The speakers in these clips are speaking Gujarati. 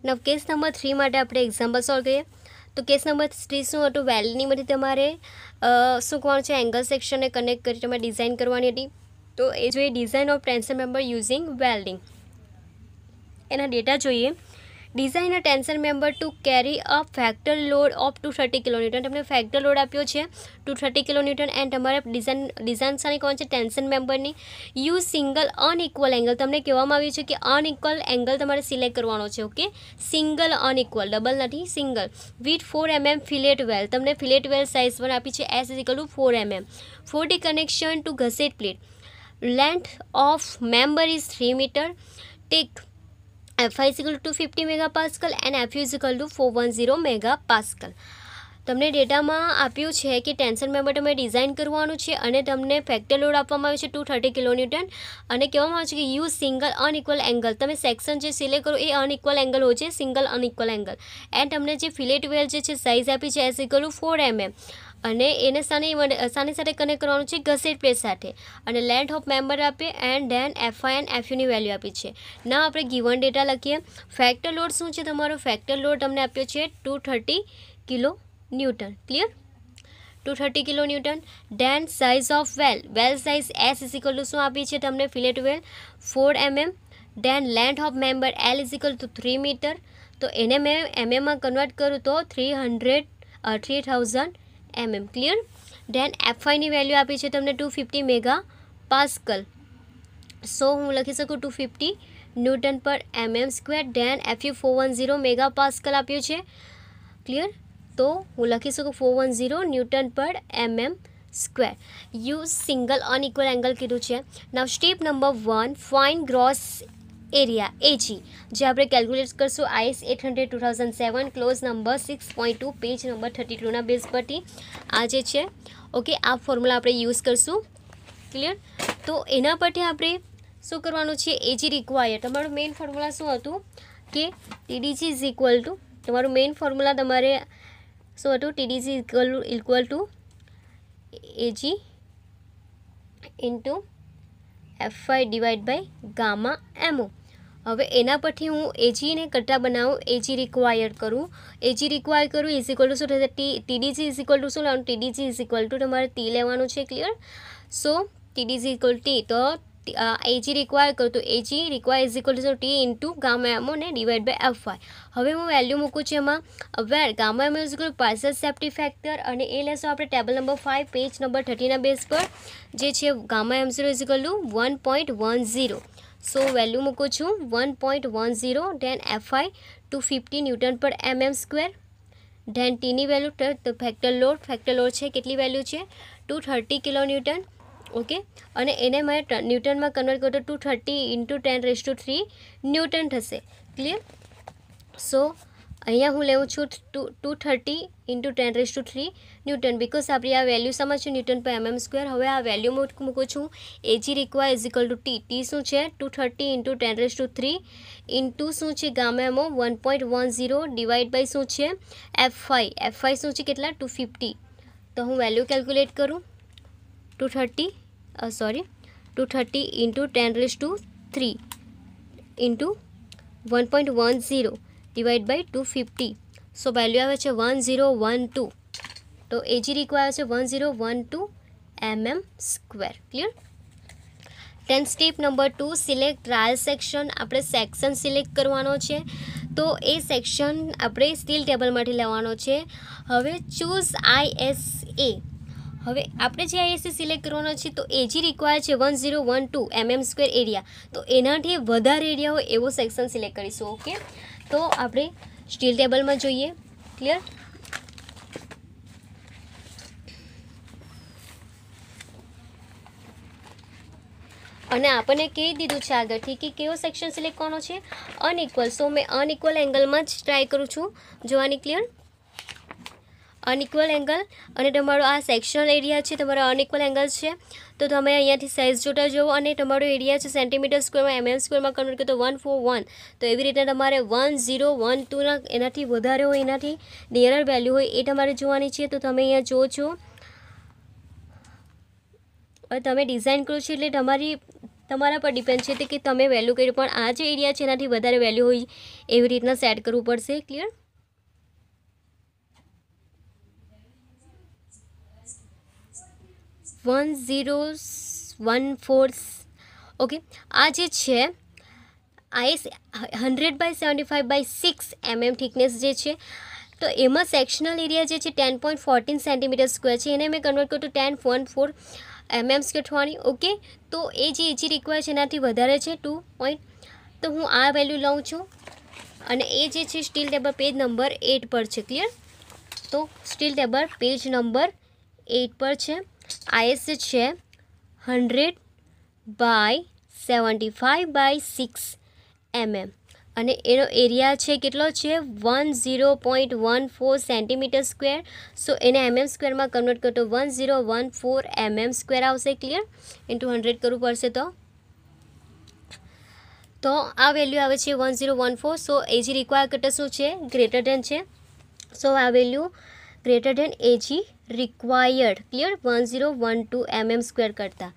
નવ કેસ નંબર 3 માટે આપણે એક્ઝામ્પલ સોલ્વ કરીએ. તો કેસ નંબર 3 શું હતું, વેલ્ડની માટે તમારે શું કરવાનું છે, એંગલ સેક્શનને કનેક્ટ કરી તમારે ડિઝાઇન કરવાની હતી. તો એ જોઈએ design of tension member using welding. એના ડેટા જોઈએ. Design a tension member two carry a factor load of 230 kilonewton. તમને ફેક્ટર લોડ આપ્યો છે 230 કિલોન્યુટન એન્ડ તમારે ડિઝાઇન સાની કોણ છે, ટેન્શન મેમ્બરની. Use single unequal angle. તમને કહેવામાં આવ્યું છે કે અનઇક્વલ એંગલ તમારે સિલેક્ટ કરવાનો છે. ઓકે, સિંગલ અનઇક્વલ, ડબલ નથી, સિંગલ. વિથ 4 mm ફિલેટ વેલ. તમને ફિલેટ વેલ સાઇઝ પણ આપી છે S = 4 mm. 40 connection to gusset plate. Length of member is 3 metre. Take FI = 250 megapascal and FU = 410 megapascal. તમને ડેટામાં આપ્યું છે કે ટેન્શન મેમ્બર તમે ડિઝાઇન કરવાનું છે અને તમને ફેક્ટર લોડ આપવામાં આવ્યો છે 230 કિલોન્યુટન અને કહેવામાં આવે છે કે યુઝ સિંગલ અનઇક્વલ એંગલ. તમે સેક્શન જે સિલેક્ટ કરો એ અનઇક્વલ એંગલ હોય છે, સિંગલ અનઇક્વલ એંગલ. એન્ડ તમને જે ફિલેટ વેલ જે છે સાઇઝ આપી છે S = 4 mm અને એને સાની સાથે કનેક્ટ કરવાનું છે ગસેટ પ્લેટ સાથે અને લેન્થ ઓફ મેમ્બર આપીએ એન્ડ ધેન FI એન્ડ FUની વેલ્યુ આપી છે. ના આપણે ગિવન ડેટા લખીએ. ફેક્ટર લોડ શું છે, તમારો ફેક્ટર લોડ તમને આપ્યો છે 230 kilo newton. Clear, 230 kilo newton. Then size of weld size S = શું આપી છે તમને fillet weld 4 mm. Then length of member L = 3 metre. તો એને મેં mmમાં કન્વર્ટ કરું તો 3000 mm. ક્લિયર. ધેન FIની વેલ્યુ આપી છે તમને 250 મેગાપાસ્કલ. સો હું લખી શકું 250 ન્યૂટન પર mm². ધેન FU 410 મેગાપાસ્કલ આપ્યું છે. ક્લિયર, તો હું લખી શકું 410 ન્યૂટન પર mm². Use single unequal angle કીધું છે. Now step number 1, find gross area AG, જે આપણે કેલ્ક્યુલેટ કરશું IS 800 2007 clause number 6.2 page number 32ના બેઝ પરથી આ જે છે. ઓકે, આ ફોર્મ્યુલા આપણે યુઝ કરશું. ક્લિયર, તો એના પરથી આપણે શું કરવાનું છે, AG રિક્વાયર. તમારું મેઇન ફોર્મ્યુલા શું હતું કે TDG = તમારું મેઇન ફોર્મ્યુલા તમારે શું હતું, TDG = AG into FI / gamma MO. હવે એના પરથી હું AGને કટ્ટા બનાવું, AG રિક્વાયર કરું ઇઝ ઇક્વલ શું થશે, TDG શું લેવાનું, TDG તમારે T લેવાનું છે. ક્લિયર, સો TDG = T. તો AG રિક્વાયર કરું તો AG require T into gamma MO ને / FI. હવે હું વેલ્યુ મૂકું છું એમાં. Where gamma MO = partial safety factor અને એ લેશું આપણે ટેબલ નંબર 5 પેજ નંબર 30ના બેઝ પર જે છે ગામા M0 = 1.10. સો વેલ્યુ મૂકું છું 1.10. ધેન FI 250 ન્યૂટન પર mm². ધેન Tની વેલ્યુ તો ફેક્ટર લોડ છે કેટલી વેલ્યુ છે 230 કિલો ન્યૂટન. ઓકે, અને એને મેં ન્યૂટનમાં કન્વર્ટ કરું તો 230 × 10³ ન્યૂટન થશે. ક્લિયર, સો અહીંયા હું લેવું છું 230 × 10³ ન્યૂટન બિકોઝ આપણી આ વેલ્યુ સમજશું ન્યૂટન પર mm². હવે આ વેલ્યુ મૂકું છું AG રિક્વાયર = T. T શું છે 230 × 10³ ઇન્ટુ શું છે ગામા MO 1.10 ડિવાઈડ બાય શું છે FI શું છે કેટલા 250. તો હું વેલ્યુ કેલ્ક્યુલેટ કરું 230 × 10³ into 1.10 divide by 250. So value આવે છે 1012. તો AG રિક્વાયર છે 1012 mm². Clear. Then step number 2, select trial section. આપણે સેક્શન સિલેક્ટ કરવાનો છે તો એ સેક્શન આપણે સ્ટીલ ટેબલમાંથી લેવાનો છે. હવે ચૂઝ ISA. હવે આપણે જે ISA સિલેક્ટ કરવાનો છે તો AG રિક્વાયર છે 1012 mm² એરિયા. તો એનાથી વધારે એરિયા હોય એવો સેક્શન સિલેક્ટ કરીશું. ઓકે, તો આપણે સ્ટીલ ટેબલમાં જોઈએ. ક્લિયર, અને આપણને કહી દીધું છે આગળથી કે કેવો સેક્શન સિલેક્ટ કરવાનો છે અનઇક્વલ. સો મેં અનઇક્વલ એંગલમાં જ ટ્રાય કરું છું જોવાની. ક્લિયર, અનઇક્વલ એંગલ અને તમારો આ સેક્શન એરિયા છે તમારો અનઇક્વલ એંગલ છે. તો તમે અહીંયાથી સાઇઝ જોતા જુઓ અને તમારો એરિયા છે સેન્ટીમીટર² mm² કન્વર્ટ કરો તો 141. તો એવી રીતે તમારે 1012ના એનાથી વધારે હોય એનાથી નિયરર વેલ્યુ હોય એ તમારે જોવાની છે. તો તમે અહીંયા જુઓ છો, તમે ડિઝાઇન કરો છો એટલે તમારી તમારા પર ડિપેન્ડ છે કે તમે વેલ્યુ કર્યું, પણ આ જે એરિયા છે એનાથી વધારે વેલ્યુ હોય એવી રીતના સેટ કરવું પડશે. ક્લિયર? $1014. ઓકે, આ જે છે આઈસ 100/75/6 mm થિકનેસ જે છે, તો એમાં સેક્શનલ એરિયા જે છે 10.14 સેન્ટીમીટર સ્ક્વેર છે. એને મેં કન્વર્ટ કરું તો 10.14 mm સ્ક્વેર થવાની. ઓકે, તો એ જે એજી રિક્વાયર છે એનાથી વધારે છે 2 પોઈન્ટ, તો હું આ વેલ્યુ લઉં છું. અને એ જે છે સ્ટીલ ટેબલ પેજ નંબર 8 પર છે. ક્લિયર? તો સ્ટીલ ટેબલ પેજ નંબર 8 પર છે. આઈએસ છે 100/75/6 mm અને એનો એરિયા છે કેટલો છે 10.14 સેન્ટીમીટર સ્ક્વેર. સો એને mm સ્ક્વેરમાં કન્વર્ટ કરો તો 1014 mm સ્ક્વેર આવશે. ક્લિયર? ઇન્ટુ 100 કરવું પડશે તો આ વેલ્યુ આવે છે 1014. સો એજી રિક્વાયર કરતાં શું છે? ગ્રેટર ધેન છે. સો આ value greater than A G required. Clear? 1012 mm square કરતાં.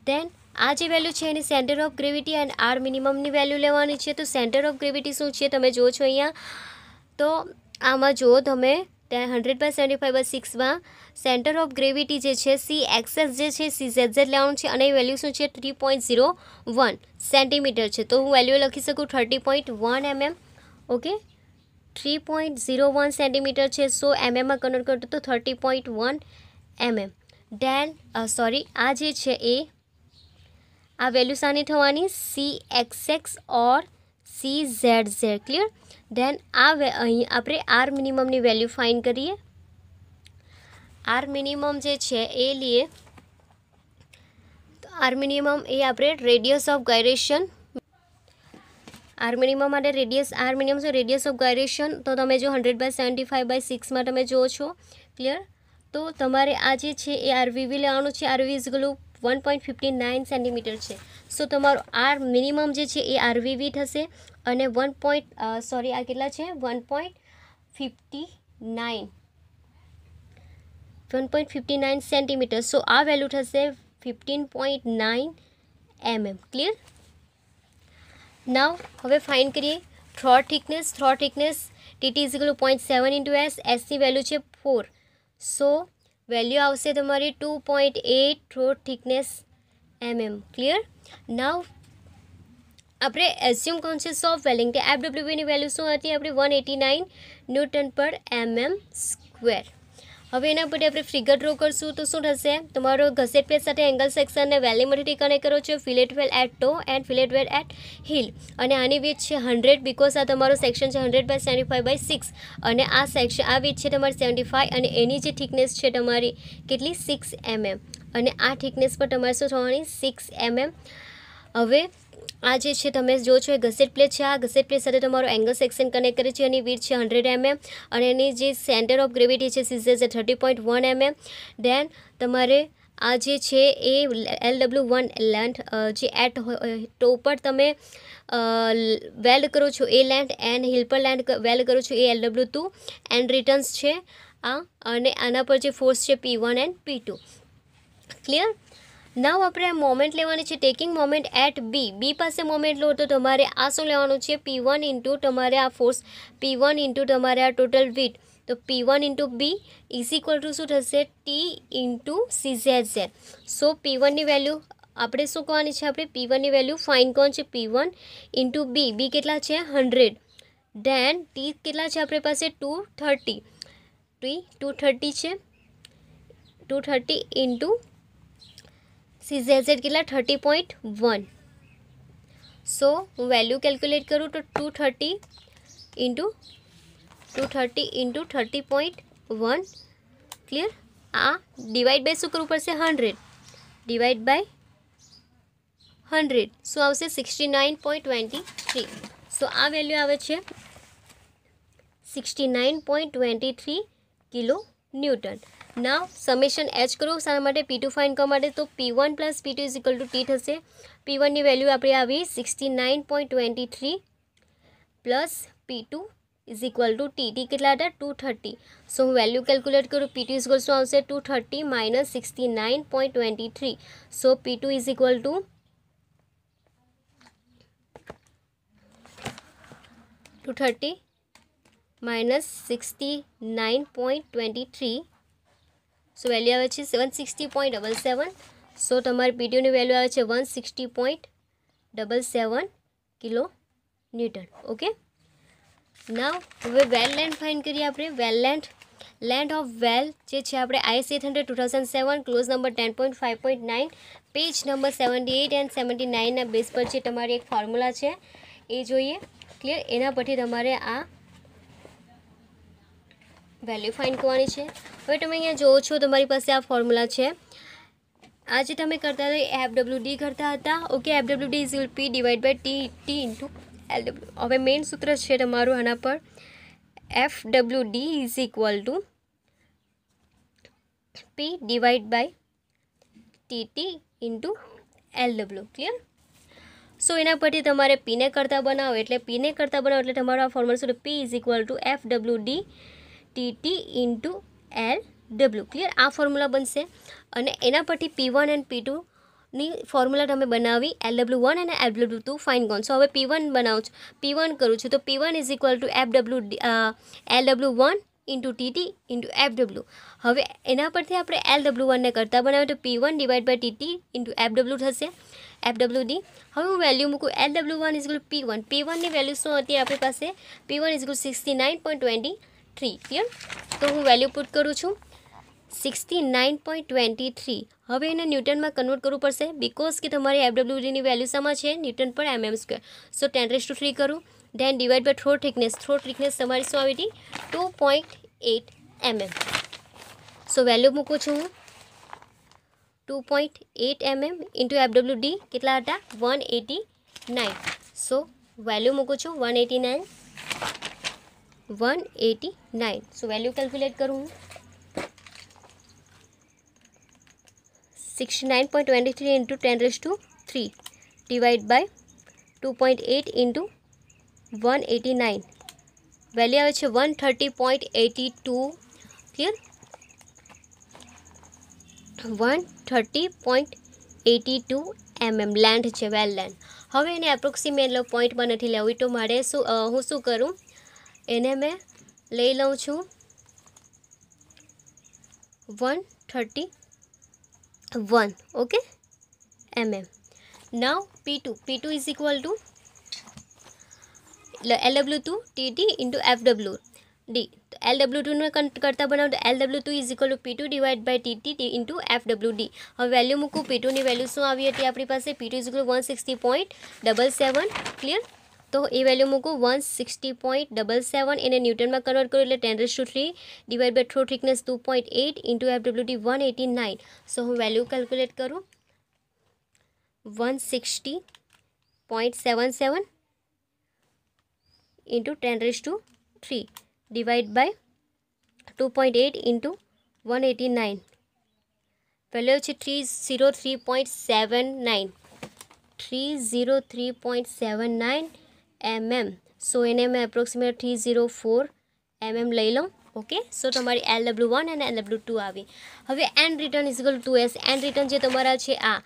દેન આ જે વેલ્યુ છે એની centre of gravity and R મિનિમમની વેલ્યુ લેવાની છે. તો સેન્ટર ઓફ ગ્રેવિટી શું છે તમે જુઓ છો અહીંયા, તો આમાં જુઓ તમે 100/75/6માં સેન્ટર ઓફ ગ્રેવિટી જે છે સી એક્સએસ જે છે CZZ લેવાનું છે અને એ વેલ્યુ શું છે 3.01 સેન્ટીમીટર છે. તો હું વેલ્યુ લખી શકું 30.1 mm. ઓકે, 3.01 સેન્ટીમીટર છે. સો mmમાં કન્વર્ટ કરો તો 30.1 mm. દેન સોરી, આ જે છે આ વેલ્યુ શાની થવાની? CXX ઓર CZZ. ક્લિયર? દેન અહીં આપણે આર મિનિમમની વેલ્યુ ફાઇન્ડ કરીએ. આર મિનિમમ જે છે એ લઈએ તો આર મિનિમમ એ આપણે રેડિયસ ઓફ ગાયરેશન, આર મિનિમમ માટે આર મિનિમમ છે રેડિયસ ઓફ ગાયરેશન. તો તમે જો 100/75/6માં તમે જુઓ છો. ક્લિયર? તો તમારે આ જે છે એ આરવીવી લેવાનું છે. RV is equal to 1.59 centimetre છે. સો તમારો આર મિનિમમ જે છે એ આરવીવી થશે અને આ કેટલા છે 1.59 સેન્ટીમીટર. સો આ વેલ્યુ થશે 15.9 mm. ક્લિયર? નાવ હવે ફાઇન્ડ કરીએ throat thickness. Throat thickness T T is equal to 0.7 into એસની વેલ્યુ છે 4. સો વેલ્યુ આવશે તમારી 2.8 throat thickness mm. Clear? Now આપણે એઝ્યુમ કોન્શિયસ ઓફ વેલિંગ કે FWBની વેલ્યુ શું હતી આપણી 189 ન્યૂટન પર mm સ્ક્વેર. હવે એના પરથી આપણે ફિગર ડ્રો કરશું તો શું થશે? તમારો ગસેટ પ્લેટ સાથે એંગલ સેક્શનને વેલીમાંથી કનેક્ટ કરો છો. Fillet weld at toe and fillet weld at heel. અને આની વિથ છે 100 બિકોઝ આ તમારો સેક્શન છે 100/75/6 અને આ સેક્શન આ વિથ છે તમારી 75 અને એની જે થિકનેસ છે તમારી કેટલી 6 mm અને આ થિકનેસ પર તમારે શું થવાની 6 mm. હવે આ જે છે તમે જો છો એ ગસેટ પ્લેટ છે. આ ગસેટ પ્લેટ સાથે તમારો એંગલ સેક્શન કનેક્ટ કરે છે. એની વિડ્થ છે 100 mm અને એની જે સેન્ટર ઓફ ગ્રેવિટી છે CZ 30.1 mm. દેન તમારે આ જે છે એ LW1 લેન્થ જે એટ ટો પર તમે વેલ્ડ કરો છો એ લેન્થ એન્ડ હિલ પર લેન્ડ વેલ્ડ કરો છો એ LW2 એન્ડ રિટર્ન્સ છે આ અને આના પર જે ફોર્સ છે P1 and P2. Clear? Now આપણે મોમેન્ટ લેવાની છે ટેકિંગ મોમેન્ટ એટ બી પાસે મોમેન્ટ લો તો તમારે આ શું લેવાનું છે P1 ઇન્ટુ તમારે આ ફોર્સ P1 ઇન્ટુ તમારે આ ટોટલ વેટ. તો P1 into B is equal to શું થશે T ઇન્ટુ CZZ. સો P1ની વેલ્યુ આપણે શું કરવાની છે? આપણે P1ની વેલ્યુ ફાઇન્ડ કરવાની છે P1 ઇન્ટુ બી કેટલા છે 100. દેન ટી કેટલા છે આપણી પાસે 230 છે 230 ઇન્ટુ CZZ કેટલા 30.1. સો હું વેલ્યુ કેલ્ક્યુલેટ કરું તો 230 ઇન્ટુ 30.1. ક્લિયર? આ ડિવાઈડ બાય શું કરવું પડશે 100 ડિવાઈડ બાય 100. શું આવશે 69.23. સો આ વેલ્યુ આવે છે 69.23 કિલો ન્યૂટન. નાવ સમેશન એચ કરો શાના માટે P2 ફાઇન્ડ કરવા માટે. તો P1 plus P2 is equal two T થશે. P1ની વેલ્યુ આપણી આવી 69.23 plus P2 is equal two T. T કેટલા હતા 230. સો હું વેલ્યુ કેલ્ક્યુલેટ કરું P2 ઇઝ ઇક્વલ શું આવશે 230 minus 69.23. So P2 is equal two 230 minus 69.23, so value આવે છે 160.77. સો તમારી પીટીયુની વેલ્યુ આવે છે 160.77 કિલો ન્યૂટન. ઓકે, નાવ હવે વેલ લેન્થ ફાઇન્ડ કરીએ આપણે. વેલ લેન્થ ઓફ વેલ જે છે આપણે IS 800 2007 clause number 10.5.9 page number 78 and 79ના બેઝ પર જે તમારી એક ફોર્મ્યુલા છે એ જોઈએ. ક્લિયર, એના પરથી તમારે આ વેલ્યુ ફાઇન્ડ કરવાની છે. હવે તમે અહીંયા જોવો છો તમારી પાસે આ ફોર્મ્યુલા છે. આ જે તમે કરતા હતા FWD કરતા હતા. Okay, FWD is P divide by T into LW. હવે મેઇન સૂત્ર છે તમારું આના પર, FWD is equal to P divide by TT into LW. Clear, so એના પરથી તમારે પીને કરતાં બનાવો એટલે તમારો આ ફોર્મ્યુલા શું? P is equal two FWD TT into LW. Clear, આ ફોર્મ્યુલા બનશે. અને એના પરથી P1 એન્ડ P2ની ફોર્મ્યુલા તમે બનાવી LW1 અને LW2 ફાઇન ગોન. સો હવે P1 બનાવું છું, P1 કરું છું, તો P1 is equal two LW1 into TT into FW. હવે એના પરથી આપણે LW1ને કરતાં બનાવ્યું તો P1 divide by TT into FW થશે, FWD. હવે હું વેલ્યુ મૂકું LW1 ઇઝ ઇક્વલ ટુ P1ની વેલ્યુ શું હતી આપણી પાસે? P1 is equal 69.23. ક્લિયર, તો હું વેલ્યુ પુટ કરું છું 69.23. હવે એને ન્યૂટનમાં કન્વર્ટ કરવું પડશે બિકોઝ કે તમારી FWDની વેલ્યુ શામાં છે? ન્યૂટન પર mm². સો 10⁻³ કરું, then divide by throat thickness. Throat thickness તમારી શું આવી હતી? 2.8 mm. સો વેલ્યુ મૂકું છું હું 2.8 mm ઇન્ટુ FWD કેટલા હતા? 189. સો વેલ્યુ મૂકું છું 189. સો વેલ્યુ કેલ્ક્યુલેટ કરું હું 69.23 into 10⁻³ divide by 2.8 into 189. Value આવે છે 130.82. ક્લિયર, 130.82 mm લેન્થ છે, વેલ લેન્થ. હવે એને એપ્રોક્સિમેટ પોઈન્ટમાં નથી લેવું તો મારે હું શું કરું? એને મેં લઈ લઉં છું 131. Okay, mm. Now P2 is equal to LW2 TT into FWD. LW2ને કરતાં બનાવો તો LW2 is equal to P2 divide by TT into FWD. હવે વેલ્યુ મૂકું. P2ની વેલ્યુ શું આવી હતી આપણી પાસે? P2 is equal 160.77. ક્લિયર, તો એ વેલ્યુ મૂકું 160.77. એને ન્યૂટનમાં કન્વર્ટ કરું એટલે 10⁻³ divide by throat thickness 2.8 into FWD 189. So હું વેલ્યુ કેલ્ક્યુલેટ કરું 160.77 into 10⁻³ divide by 2.8 into 189. Value છે 303.79. 303.79 mm. સો એને મેં એપ્રોક્સિમેટ 304 mm લઈ લઉં. ઓકે, સો તમારી LW1 અને LW2 આવી. હવે and return is equal two 2s. And return જે તમારા છે આ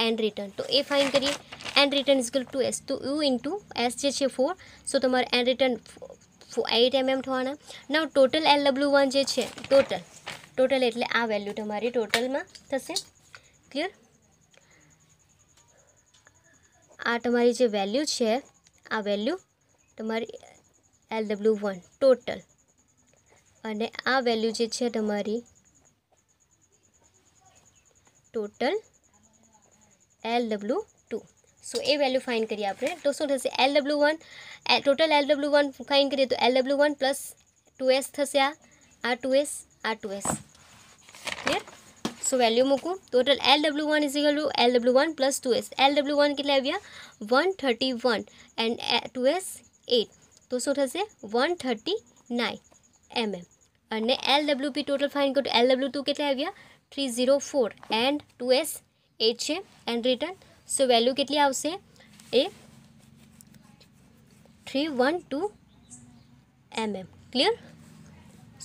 એન્ડ રિટર્ન, તો એ ફાઇન કરીએ. And return is equal two 2s, તો U ઇન્ટુ s જે છે 4. સો તમારે એન્ડ રિટર્ન 8 mm થવાના. નાવ ટોટલ LW1 જે છે ટોટલ એટલે આ વેલ્યુ તમારી ટોટલમાં થશે. ક્લિયર, આ તમારી જે વેલ્યુ છે આ વેલ્યુ તમારી LW1 ટોટલ, અને આ વેલ્યુ જે છે તમારી ટોટલ LW2. સો એ વેલ્યુ ફાઇન કરીએ આપણે તો શું થશે? LW1 ટોટલ LW1 ફાઇન કરીએ તો LW1 પ્લસ 2s થશે. આ 2s. ક્લિયર, સો વેલ્યુ મૂકું. Total LW1 is equal two LW1 plus 2s. LW1 કેટલા આવ્યા? 131 એન્ડ 2s 8. તો શું થશે? 139 mm. અને LWP ટોટલ ફાઇન કરો તો LW2 કેટલા આવ્યા? 304 એન્ડ 2s 8 છે એન્ડ રિટર્ન. સો વેલ્યુ કેટલી આવશે? એ 312 mm. ક્લિયર,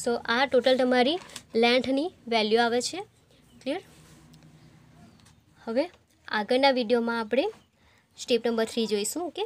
સો આ ટોટલ તમારી લેન્થની વેલ્યુ આવે છે. ક્લિયર, હવે આગળના વિડીયોમાં આપણે સ્ટેપ નંબર 3 જોઈશું. ઓકે.